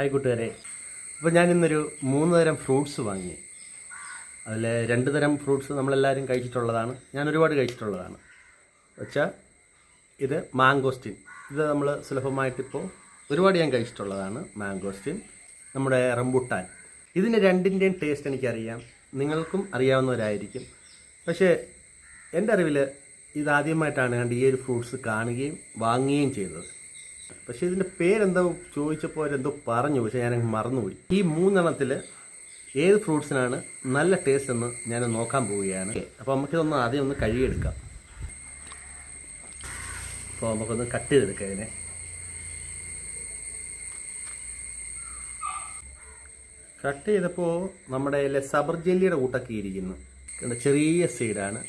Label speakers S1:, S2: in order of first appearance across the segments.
S1: Hi കൂട്ടുകാരെ, അപ്പോൾ ഞാനിന്നൊരു 3 തരം ഫ്രൂട്ട്സ് വാങ്ങി. അതിൽ 2 തരം ഫ്രൂട്ട്സ് നമ്മളെല്ലാവരും കഴിച്ചിട്ടുള്ളതാണ്, ഞാൻ ഒരുപാട് കഴിച്ചിട്ടുള്ളതാണ്. വെച്ചാൽ ഇത് മാംഗോസ്റ്റിൻ, ഇത് നമ്മൾ സുലഭമായിട്ടിപ്പോൾ ഒരുപാട് ഞാൻ കഴിച്ചിട്ടുള്ളതാണ്. മാംഗോസ്റ്റിൻ, നമ്മുടെ റംബുട്ടാൻ, ഇതിന് രണ്ടിൻ്റെയും ടേസ്റ്റ് എനിക്കറിയാം, നിങ്ങൾക്കും അറിയാവുന്നവരായിരിക്കും. പക്ഷേ എൻ്റെ അറിവിൽ ഇതാദ്യമായിട്ടാണ് കണ്ട് ഈ ഒരു ഫ്രൂട്ട്സ് കാണുകയും വാങ്ങുകയും ചെയ്തത്. പക്ഷേ ഇതിൻ്റെ പേരെന്തോ ചോദിച്ചപ്പോൾ അവരെന്തോ പറഞ്ഞു, പക്ഷേ ഞാനങ്ങ് മറന്നുപോയി. ഈ 3 ഏത് ഫ്രൂട്ട്സിനാണ് നല്ല ടേസ്റ്റ് എന്ന് ഞാൻ നോക്കാൻ പോവുകയാണ്. അപ്പോൾ നമുക്കിതൊന്ന് ആദ്യം ഒന്ന് കഴുകിയെടുക്കാം. അപ്പോൾ നമുക്കൊന്ന് കട്ട് ചെയ്തെടുക്കാം ഇതിനെ. കട്ട് ചെയ്തപ്പോൾ നമ്മുടെ സബർ ജെല്ലിയുടെ കൂട്ടൊക്കെ ഇരിക്കുന്നു. ചെറിയ സൈഡാണ്.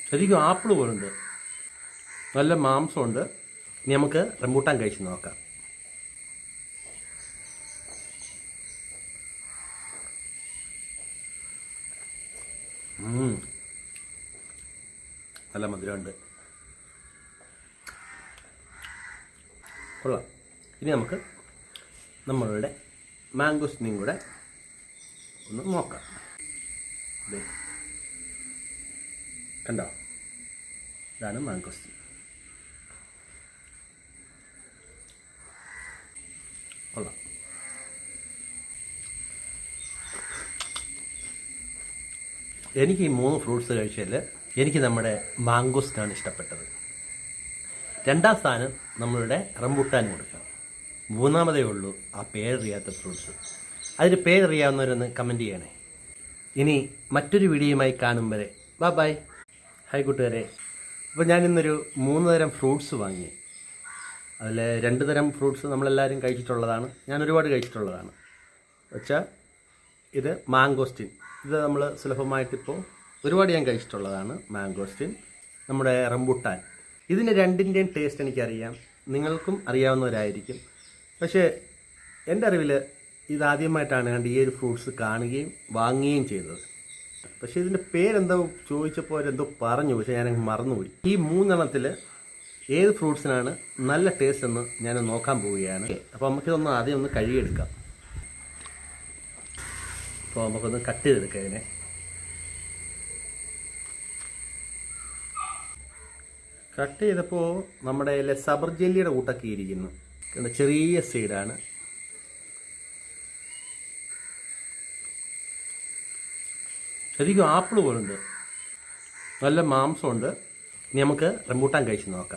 S1: ശരിക്കും ആപ്പിൾ പോലുണ്ട്, നല്ല മാംസമുണ്ട്. ഇനി നമുക്ക് റംബൂട്ടാൻ കഴിച്ച് നോക്കാം. നല്ല മധുരമുണ്ട്, കൊള്ളാം. ഇനി നമുക്ക് നമ്മളുടെ മാംഗോസ്റ്റിനും കൂടെ ഒന്ന് നോക്കാം. കണ്ടോ, ഇതാണ് മാംഗോസ്റ്റിൻ. കൊള്ളാം. എനിക്ക് ഈ 3 ഫ്രൂട്ട്സ് കഴിച്ചതിൽ എനിക്ക് നമ്മുടെ മാംഗോസ്റ്റിനാണ് ഇഷ്ടപ്പെട്ടത്. 2ാം സ്ഥാനം നമ്മളുടെ റംബുട്ടാൻ കൊടുക്കാം. 3ാമതേ ഉള്ളൂ ആ പേരറിയാത്ത ഫ്രൂട്ട്സ്. അതിന് പേരറിയാവുന്നവരൊന്ന് കമൻറ്റ് ചെയ്യണേ. ഇനി മറ്റൊരു വീഡിയോയുമായി കാണും വരെ ബൈ. ഹായ് കൂട്ടുകാരെ, അപ്പോൾ ഞാനിന്നൊരു 3 തരം ഫ്രൂട്ട്സ് വാങ്ങി. അതിൽ 2 തരം ഫ്രൂട്ട്സ് നമ്മളെല്ലാവരും കഴിച്ചിട്ടുള്ളതാണ്, ഞാൻ ഒരുപാട് കഴിച്ചിട്ടുള്ളതാണ്. വെച്ചാൽ ഇത് മാംഗോസ്റ്റിൻ, ഇത് നമ്മൾ സുലഭമായിട്ടിപ്പോൾ ഒരുപാട് ഞാൻ കഴിച്ചിട്ടുള്ളതാണ്. മാംഗോസ്റ്റിൻ, നമ്മുടെ റംബുട്ടാൻ, ഇതിന് രണ്ടിൻ്റെയും ടേസ്റ്റ് എനിക്കറിയാം, നിങ്ങൾക്കും അറിയാവുന്നവരായിരിക്കും. പക്ഷേ എൻ്റെ അറിവിൽ ഇതാദ്യമായിട്ടാണ് കണ്ട് ഈ ഒരു ഫ്രൂട്ട്സ് കാണുകയും വാങ്ങുകയും ചെയ്തത്. പക്ഷേ ഇതിൻ്റെ പേരെന്തോ ചോദിച്ചപ്പോൾ അവരെന്തോ പറഞ്ഞു, പക്ഷേ ഞാനങ്ങ് മറന്നുപോയി. ഈ 3 ഏത് ഫ്രൂട്ട്സിനാണ് നല്ല ടേസ്റ്റ് എന്ന് ഞാൻ നോക്കാൻ പോവുകയാണ്. അപ്പോൾ നമുക്കിതൊന്ന് ആദ്യം ഒന്ന് കഴുകിയെടുക്കാം. അപ്പോൾ നമുക്കൊന്ന് കട്ട് ചെയ്തെടുക്കാം ഇതിനെ. കട്ട് ചെയ്തപ്പോൾ നമ്മുടെ സബർ ജെല്ലിയുടെ കൂട്ടൊക്കെ ഇരിക്കുന്നു. ചെറിയ സൈഡാണ്. ശരിക്കും ആപ്പിൾ പോലുണ്ട്, നല്ല മാംസമുണ്ട്. ഇനി നമുക്ക് റംബൂട്ടാൻ കഴിച്ച് നോക്കാം.